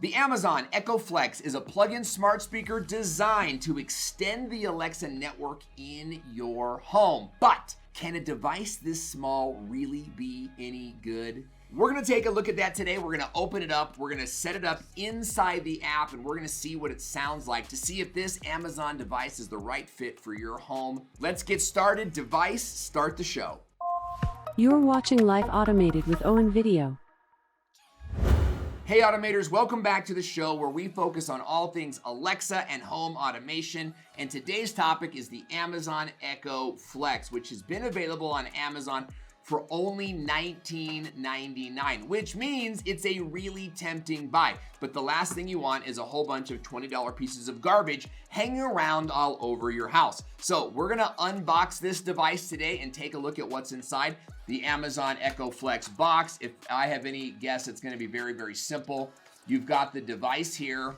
The Amazon Echo Flex is a plug-in smart speaker designed to extend the Alexa network in your home. But can a device this small really be any good? We're gonna take a look at that today. We're gonna open it up, we're gonna set it up inside the app, and we're gonna see what it sounds like to see if this Amazon device is the right fit for your home. Let's get started. Device, start the show. You're watching Life Automated with Owen Video. Hey Automators, welcome back to the show where we focus on all things Alexa and home automation. And today's topic is the Amazon Echo Flex, which has been available on Amazon for only $19.99, which means it's a really tempting buy. But the last thing you want is a whole bunch of $20 pieces of garbage hanging around all over your house. So we're gonna unbox this device today and take a look at what's inside the Amazon Echo Flex box. If I have any guess, it's gonna be very, very simple. You've got the device here,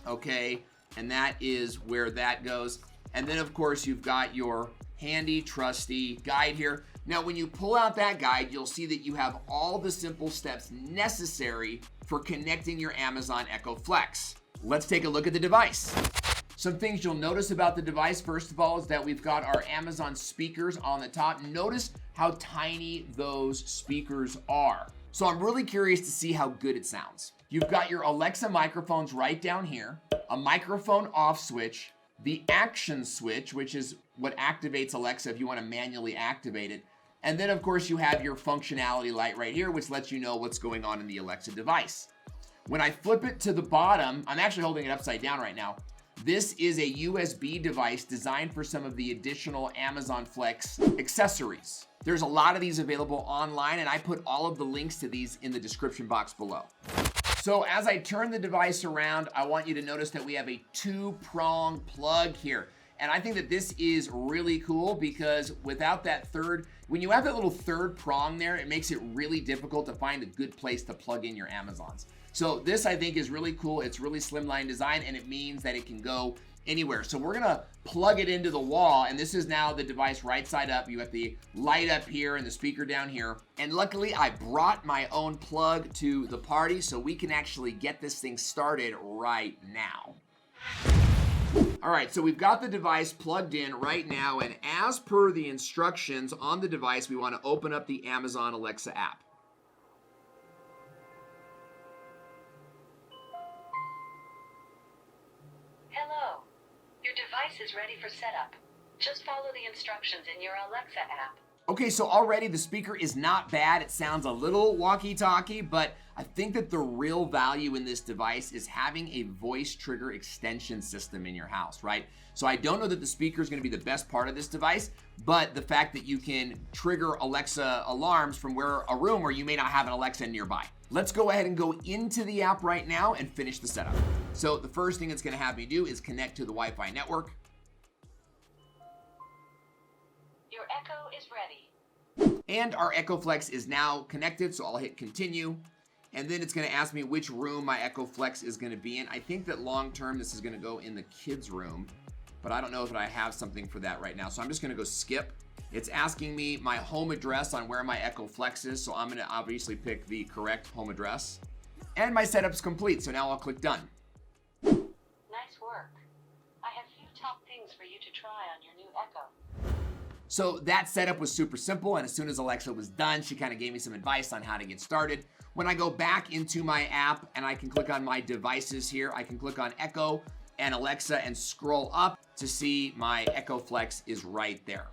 okay, and that is where that goes. And then of course you've got your handy, trusty guide here. Now, when you pull out that guide, you'll see that you have all the simple steps necessary for connecting your Amazon Echo Flex. Let's take a look at the device. Some things you'll notice about the device, first of all, is that we've got our Amazon speakers on the top. Notice how tiny those speakers are. So I'm really curious to see how good it sounds. You've got your Alexa microphones right down here, a microphone off switch, the action switch, which is what activates Alexa if you want to manually activate it. And then of course you have your functionality light right here, which lets you know what's going on in the Alexa device. When I flip it to the bottom, I'm actually holding it upside down right now. This is a USB device designed for some of the additional Amazon Flex accessories. There's a lot of these available online, and I put all of the links to these in the description box below. So as I turn the device around, I want you to notice that we have a two-prong plug here. And I think that this is really cool because without that third, when you have that little third prong there, it makes it really difficult to find a good place to plug in your Amazons. So this I think is really cool. It's really slimline design, and it means that it can go anywhere. So we're gonna plug it into the wall, and this is now the device right side up. You have the light up here and the speaker down here. And luckily I brought my own plug to the party so we can actually get this thing started right now. All right, so we've got the device plugged in right now, and as per the instructions on the device, we want to open up the Amazon Alexa app. Hello. Your device is ready for setup. Just follow the instructions in your Alexa app. Okay, so already the speaker is not bad. It sounds a little walkie-talkie, but I think that the real value in this device is having a voice trigger extension system in your house, right? So I don't know that the speaker is going to be the best part of this device, but the fact that you can trigger Alexa alarms from a room where you may not have an Alexa nearby. Let's go ahead and go into the app right now and finish the setup. So the first thing it's going to have me do is connect to the Wi-Fi network. Your Echo is ready. And our Echo Flex is now connected, so I'll hit continue. And then it's gonna ask me which room my Echo Flex is gonna be in. I think that long term this is gonna go in the kids' room, but I don't know if I have something for that right now. So I'm just gonna go skip. It's asking me my home address on where my Echo Flex is, so I'm gonna obviously pick the correct home address. And my setup's complete, so now I'll click done. Nice work. I have few top things for you to try on your new Echo. So that setup was super simple, and as soon as Alexa was done, she kind of gave me some advice on how to get started. When I go back into my app and I can click on my devices here, I can click on Echo and Alexa and scroll up to see my Echo Flex is right there.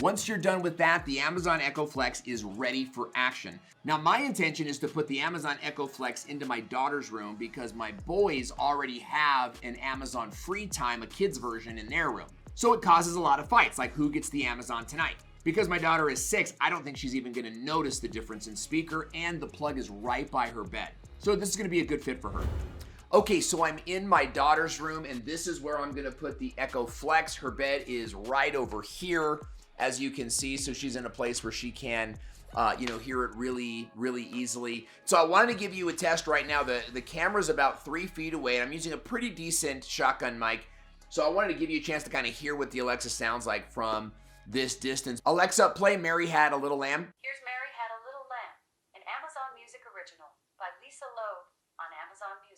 Once you're done with that, the Amazon Echo Flex is ready for action. Now, my intention is to put the Amazon Echo Flex into my daughter's room because my boys already have an Amazon Free Time, a kids version in their room. So it causes a lot of fights, like who gets the Amazon tonight? Because my daughter is 6, I don't think she's even gonna notice the difference in speaker, and the plug is right by her bed. So this is gonna be a good fit for her. Okay, so I'm in my daughter's room, and this is where I'm gonna put the Echo Flex. Her bed is right over here, as you can see, so she's in a place where she can hear it really, really easily. So I wanted to give you a test right now. The camera's about 3 feet away, and I'm using a pretty decent shotgun mic. So I wanted to give you a chance to kind of hear what the Alexa sounds like from this distance. Alexa, play Mary Had a Little Lamb. Here's Mary Had a Little Lamb, an Amazon Music original by Lisa Loeb on Amazon Music.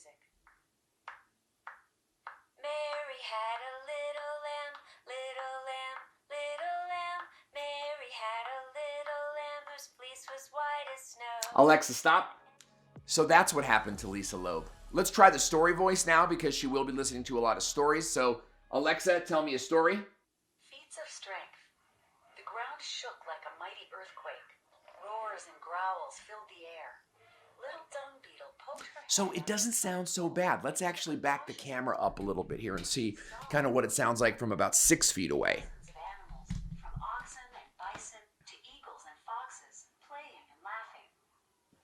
had a little lamb, little lamb, little lamb. Mary had a little lamb whose fleece was white as snow. Alexa, stop. So that's what happened to Lisa Loeb. Let's try the story voice now because she will be listening to a lot of stories. So, Alexa, tell me a story. Feats of strength. The ground shook like a mighty earthquake. Roars and growls filled the air. Little dung beetle poked her. So it doesn't sound so bad. Let's actually back the camera up a little bit here and see kind of what it sounds like from about 6 feet away. Of animals, from oxen and bison to eagles and foxes, playing and laughing.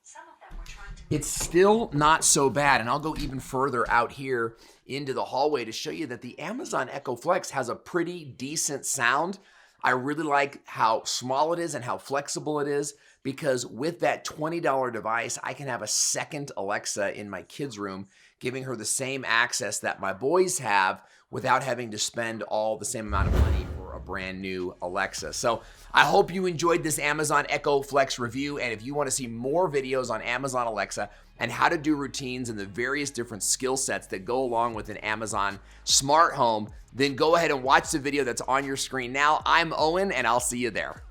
Some of them were trying to. It's still not so bad, and I'll go even further out here into the hallway to show you that the Amazon Echo Flex has a pretty decent sound. I really like how small it is and how flexible it is, because with that $20 device, I can have a second Alexa in my kids' room, giving her the same access that my boys have without having to spend all the same amount of money for a brand new Alexa. So I hope you enjoyed this Amazon Echo Flex review, and if you want to see more videos on Amazon Alexa and how to do routines and the various different skill sets that go along with an Amazon smart home, then go ahead and watch the video that's on your screen now. I'm Owen, and I'll see you there.